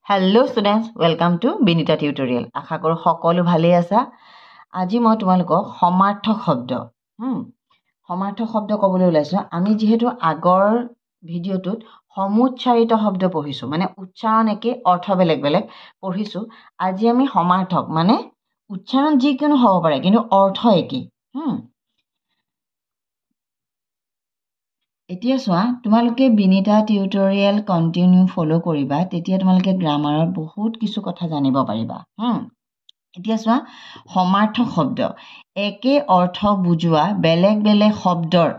Hello students, welcome to Binita Tutorial. আশা কৰো সকলো ভালে আছা। আজি মই তোমালোকক সমাৰ্থক শব্দ সমাৰ্থক শব্দ ক'বলৈ ওলাইছো। আমি যেহেতু আগৰ ভিডিঅ'টোত সমুচ্চাৰিত শব্দ পঢ়িছো, মানে উচ্চাৰণ একে অৰ্থ বেলেগ বেলেগ পঢ়িছো। আজি আমি সমাৰ্থক মানে উচ্চাৰণ যিকোনো হ'ব পাৰে কিন্তু অৰ্থ একে। এতিয়া চোৱা, তোমালোকে বিনিতা টিউটৰিয়েল কণ্টিনিউ ফ'ল' কৰিবা, তেতিয়া তোমালোকে গ্ৰামাৰৰ বহুত কিছু কথা জানিব পাৰিবা। এতিয়া চোৱা, সমাৰ্থক শব্দ একে অৰ্থ বুজোৱা বেলেগ বেলেগ শব্দৰ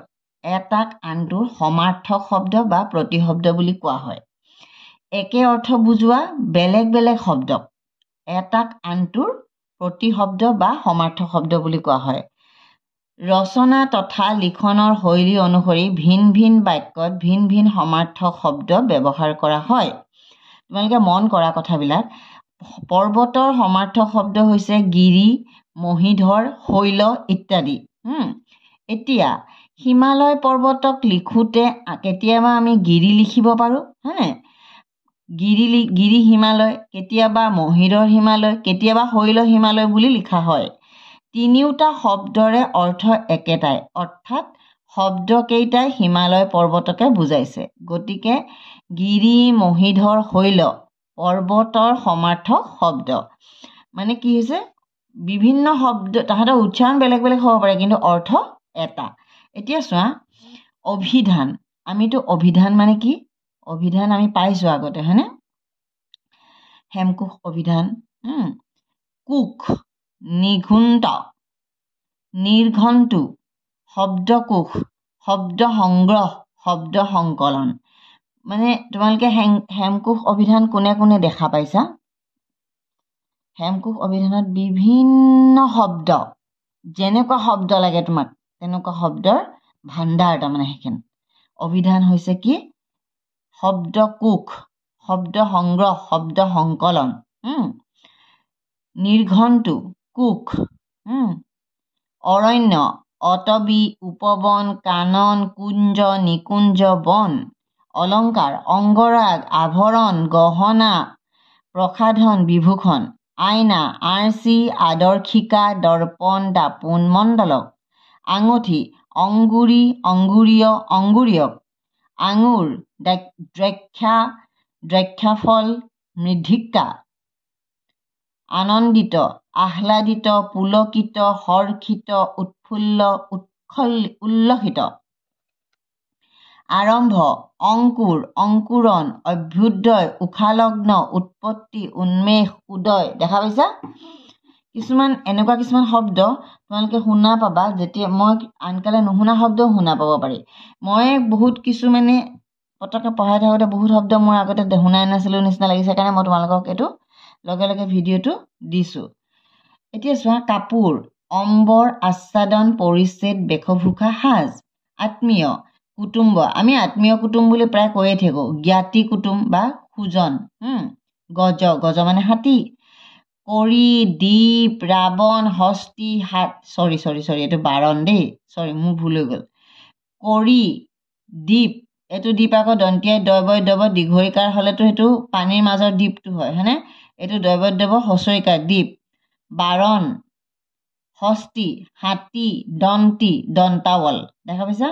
এটাক আনটোৰ সমাৰ্থক শব্দ বা প্ৰতিশব্দ বুলি কোৱা হয়। একে অৰ্থ বুজোৱা বেলেগ বেলেগ শব্দক এটাক আনটোৰ প্ৰতিশব্দ বা সমাৰ্থক শব্দ বুলি কোৱা হয়। ৰচনা তথা লিখনৰ শৈলী অনুসৰি ভিন ভিন বাক্যত ভিন ভিন সমাৰ্থক শব্দ ব্যৱহাৰ কৰা হয়। তোমালোকে মন কৰা কথাবিলাক। পৰ্বতৰ সমাৰ্থক শব্দ হৈছে গিৰি, মহীধৰ, শৈল ইত্যাদি। এতিয়া হিমালয় পৰ্বতক লিখোঁতে কেতিয়াবা আমি গিৰি লিখিব পাৰোঁ, হয়নে? গিৰি হিমালয়, কেতিয়াবা মহীধৰ হিমালয়, কেতিয়াবা শৈল হিমালয় বুলি লিখা হয়। তিনিওটা শব্দৰে অৰ্থ একেটাই, অৰ্থাৎ শব্দকেইটাই হিমালয় পৰ্বতকে বুজাইছে। গতিকে গিৰি, মহীধৰ, শৈল পৰ্বতৰ সমাৰ্থক শব্দ। মানে কি হৈছে, বিভিন্ন শব্দ তাহাঁতৰ উচ্চাৰণ বেলেগ বেলেগ হ'ব পাৰে কিন্তু অৰ্থ এটা। এতিয়া চোৱা, অভিধান। আমিতো অভিধান মানে কি, অভিধান আমি পাইছোঁ আগতে, হয়নে? হেমকোষ অভিধান, কোষ, নিঘণ্ট, নিৰ্ঘণ্টু, শব্দকোষ, শব্দ সংগ্ৰহ, শব্দ সংকলন। মানে তোমালোকে হেমকোষ অভিধান কোনে কোনে দেখা পাইছা? হেমকোষ অভিধানত বিভিন্ন শব্দ, যেনেকুৱা শব্দ লাগে তোমাক তেনেকুৱা শব্দৰ ভাণ্ডাৰ। তাৰমানে সেইখন অভিধান হৈছে কি? শব্দকোষ, শব্দ সংগ্ৰহ, শব্দ সংকলন। নিৰ্ঘণ্টু কোষ, অৰণ্য, অটবি, উপবন, কানন, কুঞ্জ, নিকুঞ্জ, বন। অলংকাৰ, অংগৰাগ, আভৰণ, গহনা, প্ৰসাধন, বিভূষণ। আইনা, আৰ্চি, আদৰ্শিকা, দৰ্পণ, দাপোন, মণ্ডলক। আঙুঠি, অংগুৰি, অংগুৰীয়, অংগুৰীয়ক। আঙুৰ, দ্ৰাক্ষা, দ্ৰাক্ষাফল, মৃদ্দিকা। আনন্দিত, আহ্লাদিত, পুলকিত, হৰ্ষিত, উৎফুল্ল, উল্লসিত। আৰম্ভ, অংকুৰ, অংকুৰণ, অভ্যুদয়, উষালগ্ন, উৎপত্তি, উন্মেষ, উদয়। দেখা পাইছা? এনেকুৱা কিছুমান শব্দ তোমালোকে শুনা পাবা, যেতিয়া মই আনকালে নুশুনা শব্দও শুনা পাব পাৰি। মই বহুত কিছু মানে পটককৈ পঢ়াই থাকোঁতে বহুত শব্দ মোৰ আগতে শুনাই নাছিলোঁ নিচিনা লাগিছে, কাৰণে মই তোমালোকক এইটো লগে লগে ভিডিঅ'টো দিছোঁ। এতিয়া চোৱা, কাপোৰ, অম্বৰ, আচ্ছাদন, পৰিচ্ছেদ, বেশভূষা, সাজ। আত্মীয়, কুটুম্ব। আমি আত্মীয় কুটুম বুলি প্ৰায় কৈয়ে থাকোঁ। জ্ঞাতি কুটুম বা সুজন। গজ মানে হাতী। কৰি, দ্বীপ, ৰাৱণ, হস্তি, চৰি এইটো বাৰণ দেই, মোৰ ভুল হৈ গ'ল। কৰি, দ্বীপ, এইটো দ্বীপ আকৌ দন্তীয়াই দৈৱ দীঘৰিকাৰ হ'লেতো সেইটো পানীৰ মাজৰ দ্বীপটো হয়, হয়নে? এইটো দৈৱ হচৰিকাৰ দ্বীপ। বাৰণ, হস্তি, হাতী, দন্তি, দন্তাৱল। দেখা পাইছা?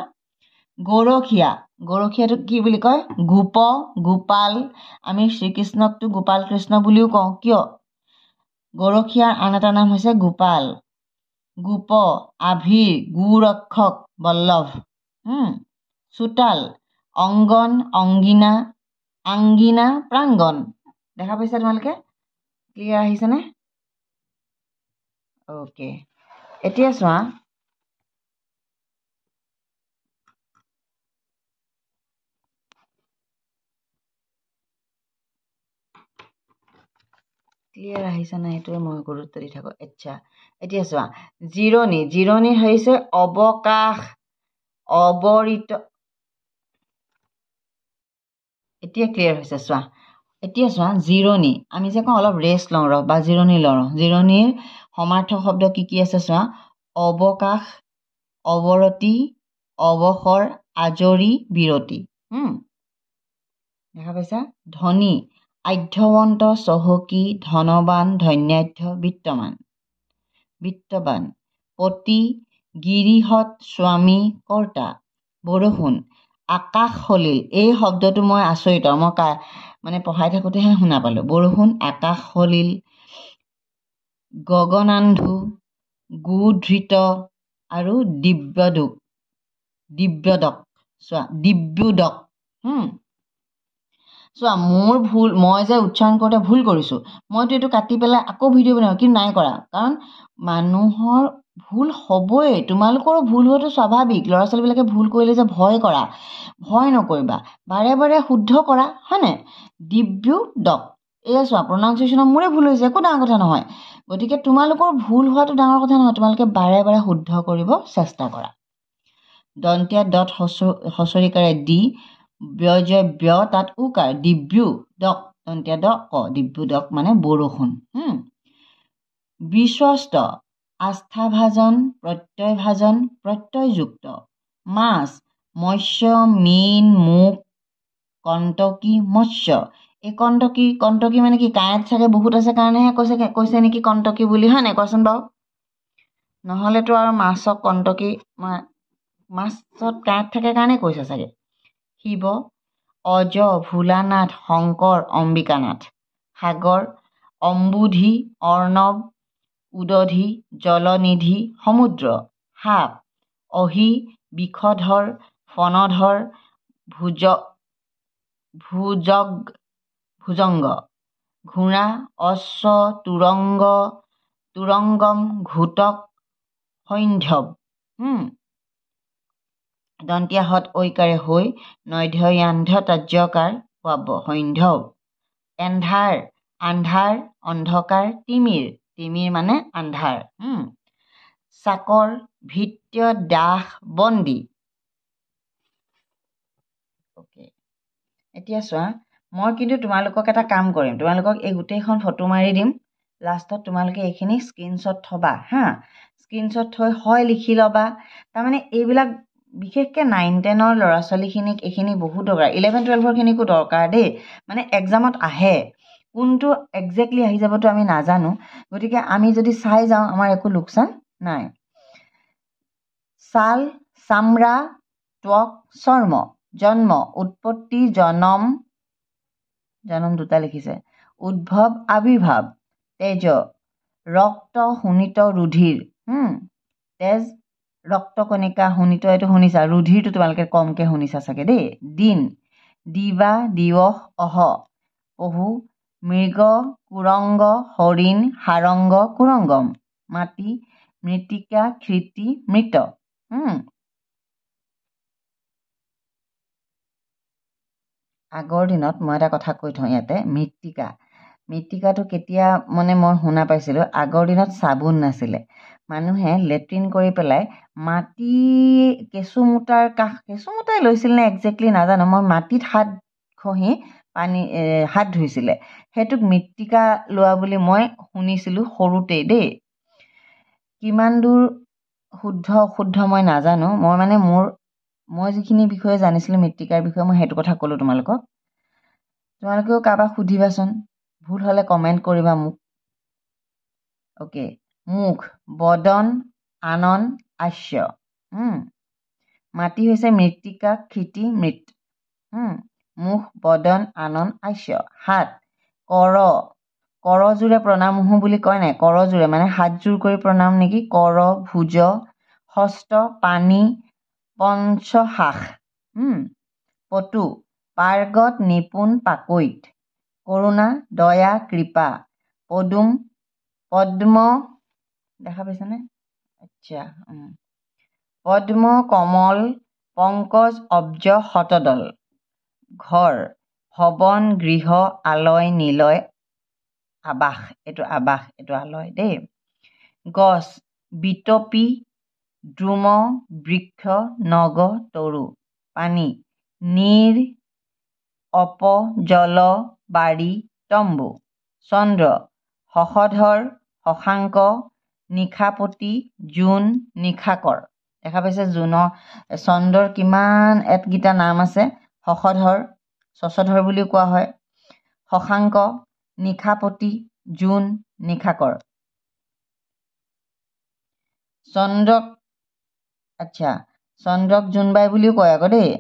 গৰখীয়া, গৰখীয়াটো কি বুলি কয়? গোপ, গোপাল। আমি শ্ৰীকৃষ্ণকটো গোপাল কৃষ্ণ বুলিও কওঁ। কিয়? গৰখীয়াৰ আন এটা নাম হৈছে গোপাল। গোপ, আভিৰ, গোৰক্ষক, বল্লভ। চোতাল, অংগন, অংগিনা, আংগিনা, প্ৰাংগণ। দেখা পাইছা তোমালোকে? ক্লিয়াৰ আহিছেনে? অ'কে, এতিয়া চোৱা, ক্লিয়াৰ আহিছে নাই সেইটোৱে মই গুৰুত্ব দি থাকোঁ। আচ্ছা, এতিয়া চোৱা, জিৰণি, জিৰণি হৈছে অৱকাশ, অৱৰিত। এতিয়া ক্লিয়াৰ হৈছে? চোৱা, এতিয়া চোৱা, জিৰণি, আমি যে কওঁ অলপ ৰেষ্ট লওঁ ৰ বা জিৰণি লওঁ। জিৰণিৰ সমাৰ্থক শব্দ কি কি আছে চোৱা, অৱকাশ, অৱৰতি, অৱসৰ, আজৰি, বিৰতি। দেখা পাইছা? ধনী, আধ্যৱন্ত চহকী ধনবান ধন্যাঢ্য বিত্তবান পতি গিৰিহত স্বামী কৰ্তা বৰষুণ আকাশ সলিল। এই শব্দটো মই আচৰিত, মই মানে পঢ়াই থাকোঁতেহে শুনা পালোঁ। বৰষুণ আকাশ সলিল, গগনান্ধু গোধৃত আৰু দিব্যদক দিব্যোদক। চোৱা, মোৰ ভুল, মই যে উচ্চাৰণ কৰোঁতে ভুল কৰিছোঁ, মইতো এইটো কাটি পেলাই আকৌ ভিডিঅ' বনাওঁ, কিন্তু নাই কৰা, কাৰণ মানুহৰ ভুল হ'বই। তোমালোকৰো ভুল হোৱাটো স্বাভাৱিক। ল'ৰা ছোৱালীবিলাকে ভুল কৰিলে যে ভয় কৰা, ভয় নকৰিবা, বাৰে বাৰে শুদ্ধ কৰা, হয়নে? দিব্যোদক, এয়া চোৱা, প্ৰনাউন্সিয়েশ্যনত মোৰে ভুল হৈছে, একো ডাঙৰ কথা নহয়। গতিকে তোমালোকৰ ভুল হোৱাটো ডাঙৰ কথা নহয়, তোমালোকে বাৰে বাৰে শুদ্ধ কৰিব চেষ্টা কৰা। দন্তীয়া দত হচৰিকাৰে দি, ব্যয় ব্য তাত উকাৰ, দিব্যোদক, দন্তীয়া দ ক, দিব্যোদক মানে বৰষুণ। বিশ্বস্ত আস্থাভাজন প্ৰত্যয়ভাজন প্ৰত্যয়যুক্ত মাছ মৎস্য মীন মুখ কণ্টকী মৎস্য। এই কণ্টকী মানে কি? কাঁইট চাগে বহুত আছে কাৰণেহে কৈছে নেকি কণ্টকী বুলি, হয় নাই? কোৱাচোন বাৰু, নহ'লেতো আৰু মাছক কণ্টকী, মাছত কাঁইট থাকে কাৰণে কৈছে চাগে। শিৱ অজ ভোলানাথ শংকৰ অম্বিকানাথ সাগৰ অম্বুধি অৰ্ণৱ উদধি জলনিধি সমুদ্ৰ সাপ অহি বিষধৰ ফণধৰ ভুজংগ ঘোঁৰা অশ্ব তুৰংগম ঘোটক সৈন্ধৱ। দন্তীয়া হত ঐকাৰে হৈ নৈধ্যান্ধ তাজ্যকাৰ পাব সৈন্ধৱ। এন্ধাৰ আন্ধাৰ অন্ধকাৰ তিমিৰ মানে আন্ধাৰ। চাকৰ ভৃত্য দাস বন্দী। এতিয়া চোৱা, মই কিন্তু তোমালোকক এটা কাম কৰিম, তোমালোকক এই গোটেইখন ফটো মাৰি দিম, লাষ্টত তোমালোকে এইখিনি স্ক্ৰীনশ্বট থবা হা। স্ক্ৰীনশ্বট থৈ হয় লিখি ল'বা। তাৰমানে এইবিলাক বিশেষকৈ 9-10ৰ ল'ৰা ছোৱালীখিনিক এইখিনি বহুত দৰকাৰ, 11-12খিনিকো দৰকাৰ দেই। মানে এক্সামত আহে, কোনটো একজেক্টলি আহি যাবতো আমি নাজানো, গতিকে আমি যদি চাই যাওঁ আমাৰ একো লোকচান নাই। ছাল চামৰা ত্বক চৰ্ম জন্ম উৎপত্তি জনম দুটা লিখিছে, উদ্ভৱ আবিৰ্ভাৱ তেজ ৰক্ত শোণিত ৰুধিৰ। তেজ ৰক্তকণিকা শোণিত, এইটো শুনিছা, ৰুধিৰটো তোমালোকে কমকৈ শুনিছা চাগে দেই। দিন দিবা দিৱস অহ পহু মৃগ কুৰংগ হৰিণ সাৰংগ কুৰংগম মাটি মৃত্তিকা কৃতি মৃত। আগৰ দিনত মই এটা কথা কৈ থওঁ ইয়াতে, মৃত্তিকাটো কেতিয়া মানে মই শুনা পাইছিলোঁ, আগৰ দিনত চাবোন নাছিলে, মানুহে লেট্ৰিন কৰি পেলাই মাটি কেঁচুমুটাই লৈছিল নে একজেক্টলি নাজানো, মই মাটিত হাত ঘঁহি হাত ধুইছিলে, সেইটোক মৃত্তিকা লোৱা বুলি মই শুনিছিলোঁ সৰুতেই দেই। কিমান দূৰ শুদ্ধ অশুদ্ধ মই নাজানো, মই যিখিনি বিষয়ে জানিছিলোঁ মৃত্তিকাৰ বিষয়ে মই সেইটো কথা ক'লোঁ তোমালোকক। তোমালোকেও কাৰোবাক সুধিবাচোন, ভুল হ'লে কমেণ্ট কৰিবা মোক। অ'কে। মুখ বদন আনন আস্য। মাটি হৈছে মৃত্তিকা কৃতি মৃত। মুখ বদন আনন আস্য। হাত কৰজোৰে প্ৰণামহো বুলি কয় নাই, কৰজোৰে মানে হাতযোৰ কৰি প্ৰণাম নেকি, কৰ ভুজ হস্ত পানী পঞ্চহাস। পটু পাৰ্গত নিপুণ পাকৈত। কৰুণা দয়া কৃপা। পদ্ম দেখা পাইছানে? আচ্ছা। পদ্ম কমল পংকজ অব্জ শতদল। ঘৰ ভৱন গৃহ আলয় নিলয় আবাস, এইটো আলয় দেই। গছ বিতপী দ্ৰুম বৃক্ষ নগ তৰু। পানী নীৰ অপ জল বাৰী তম্বু। চন্দ্ৰ শশধৰ শশাংক নিশাপতি জোন নিশাকৰ। দেখা পাইছে চন্দ্ৰৰ কিমান এটকেইটা নাম আছে, শশধৰ বুলিও কোৱা হয়। শশাংক, নিশাপতি, জোন, নিশাকৰ। চন্দ্ৰক আচ্ছা চন্দ্ৰক জোনবাই বুলিও কয় আকৌ দেই।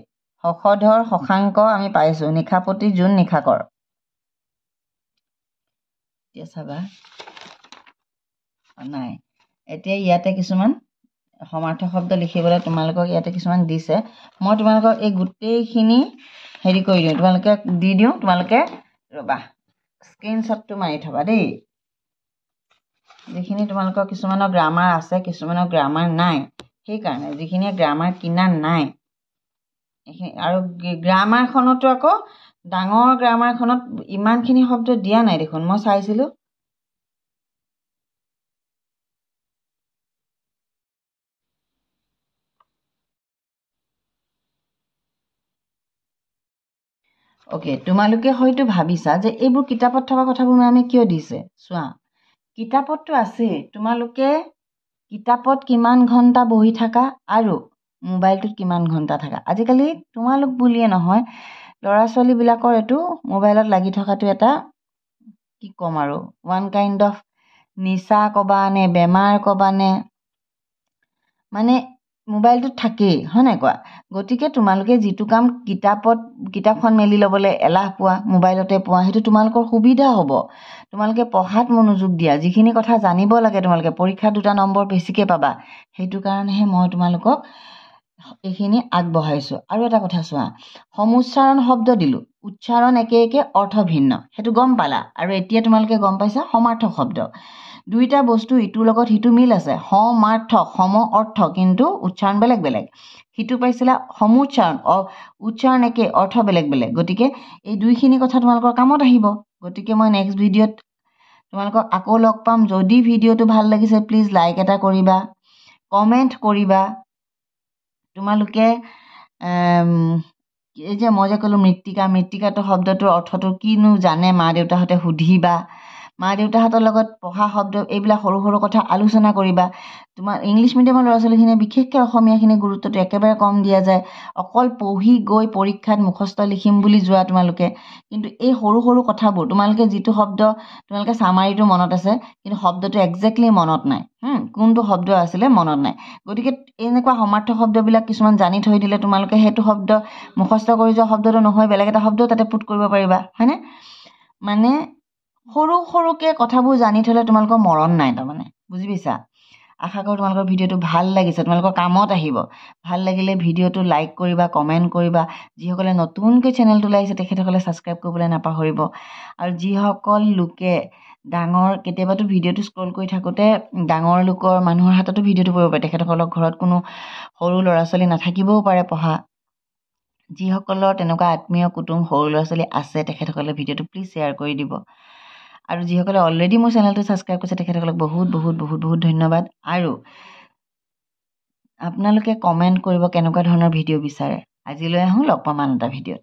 শশধৰ, শশাংক আমি পাইছোঁ, নিশাপতি, জোন, নিশাকৰ। এতিয়া চাবা নাই, এতিয়া ইয়াতে কিছুমান সমাৰ্থক শব্দ লিখিবলৈ তোমালোকক ইয়াতে কিছুমান দিছে। মই তোমালোকক এই গোটেইখিনি হেৰি কৰি দিওঁ, তোমালোকে দি দিওঁ, তোমালোকে ৰ'বা স্ক্ৰীনশ্বটটো মাৰি থবা দেই। যিখিনি তোমালোকৰ কিছুমানৰ গ্ৰামাৰ আছে, কিছুমানৰ গ্ৰামাৰ নাই, সেইকাৰণে যিখিনিয়ে গ্ৰামাৰ কিনা নাই এইখিনি, আৰু গ্ৰামাৰখনতো আকৌ ডাঙৰ গ্ৰামাৰখনত ইমানখিনি শব্দ দিয়া নাই দেখোন, মই চাইছিলোঁ। অ'কে, তোমালোকে হয়তো ভাবিছা যে এইবোৰ কিতাপত থকা কথাবোৰ মেমে কিয় দিছে। চোৱা, কিতাপততো আছেই, তোমালোকে কিতাপত কিমান ঘণ্টা বহি থাকা আৰু মোবাইলটোত কিমান ঘণ্টা থাকা। আজিকালি তোমালোক বুলিয়ে নহয়, ল'ৰা ছোৱালীবিলাকৰ এইটো মোবাইলত লাগি থকাটো এটা কি ক'ম আৰু ওৱান কাইণ্ড অফ নিচা ক'বা নে বেমাৰ ক'বা নে, মানে মোবাইলটোত থাকেই, হয় নাই কোৱা। গতিকে তোমালোকে যিটো কাম কিতাপখন মেলি ল'বলৈ এলাহ পোৱা, মোবাইলতে পোৱা, সেইটো তোমালোকৰ সুবিধা হ'ব। তোমালোকে পঢ়াত মনোযোগ দিয়া, যিখিনি কথা জানিব লাগে তোমালোকে পৰীক্ষাত 2টা নম্বৰ বেছিকৈ পাবা, সেইটো কাৰণেহে মই তোমালোকক এইখিনি আগবঢ়াইছোঁ। আৰু এটা কথা চোৱা, সমুচ্চাৰণ শব্দ দিলোঁ, উচ্চাৰণ একে একে, অৰ্থ ভিন্ন, সেইটো গম পালা। আৰু এতিয়া তোমালোকে গম পাইছা সমাৰ্থক শব্দ, দুইটা বস্তু ইটোৰ লগত সিটো মিল আছে। সমাৰ্থক, সম অৰ্থ, কিন্তু উচ্চাৰণ বেলেগ বেলেগ। সিটো পাইছিলা সমুচ্চাৰণ, উচ্চাৰণ একে, অৰ্থ বেলেগ বেলেগ। গতিকে এই দুইখিনি কথা তোমালোকৰ কামত আহিব। গতিকে মই নেক্সট ভিডিঅ'ত তোমালোকক আকৌ লগ পাম। যদি ভিডিঅ'টো ভাল লাগিছে প্লিজ লাইক এটা কৰিবা, কমেণ্ট কৰিবা। তোমালোকে এই যে মই যে ক'লোঁ মৃত্তিকাটো শব্দটোৰ অৰ্থটো কিনো জানে মা দেউতাহঁতে সুধিবা। মা দেউতাহঁতৰ লগত পঢ়া শব্দ এইবিলাক সৰু সৰু কথা আলোচনা কৰিবা। তোমাৰ ইংলিছ মিডিয়ামৰ ল'ৰা ছোৱালীখিনিয়ে বিশেষকৈ অসমীয়াখিনি গুৰুত্বটো একেবাৰে কম দিয়া যায়। অকল পঢ়ি গৈ পৰীক্ষাত মুখস্থ লিখিম বুলি যোৱা তোমালোকে, কিন্তু এই সৰু সৰু কথাবোৰ তোমালোকে যিটো শব্দ তোমালোকে চামাৰিটো মনত আছে, কিন্তু শব্দটো একজেক্টলি মনত নাই, কোনটো শব্দ আছিলে মনত নাই। গতিকে এনেকুৱা সমাৰ্থক শব্দবিলাক কিছুমান জানি থৈ দিলে তোমালোকে সেইটো শব্দ মুখস্থ কৰি যোৱা শব্দটো নহয়, বেলেগ এটা শব্দও তাতে পুট কৰিব পাৰিবা, হয়নে। মানে সৰু সৰুকৈ কথাবোৰ জানি থ'লে তোমালোকৰ মৰণ নাই, তাৰমানে বুজি পাইছা। আশা কৰোঁ তোমালোকৰ ভিডিঅ'টো ভাল লাগিছে, তোমালোকৰ কামত আহিব। ভাল লাগিলে ভিডিঅ'টো লাইক কৰিবা, কমেণ্ট কৰিবা। যিসকলে নতুনকৈ চেনেলটোলৈ আহিছে তেখেতসকলে ছাবস্ক্ৰাইব কৰিবলৈ নাপাহৰিব। আৰু যিসকল লোকে কেতিয়াবাতো ভিডিঅ'টো স্ক্ৰল কৰি থাকোঁতে ডাঙৰ লোকৰ মানুহৰ হাততো ভিডিঅ'টো পৰিব পাৰে, তেখেতসকলৰ ঘৰত কোনো সৰু ল'ৰা ছোৱালী নাথাকিবও পাৰে পঢ়া। যিসকলৰ তেনেকুৱা আত্মীয় কুটুম সৰু ল'ৰা ছোৱালী আছে তেখেতসকলে ভিডিঅ'টো প্লিজ শ্বেয়াৰ কৰি দিব। আৰু যিসকলে অলৰেডি মোৰ চেনেলটো ছাবস্ক্ৰাইব কৰিছে তেখেতসকলক বহুত বহুত বহুত বহুত ধন্যবাদ। আৰু আপোনালোকে কমেণ্ট কৰিব কেনেকুৱা ধৰণৰ ভিডিঅ' বিচাৰে। আজিলৈ আহোঁ, লগ পাম আন এটা ভিডিঅ'ত।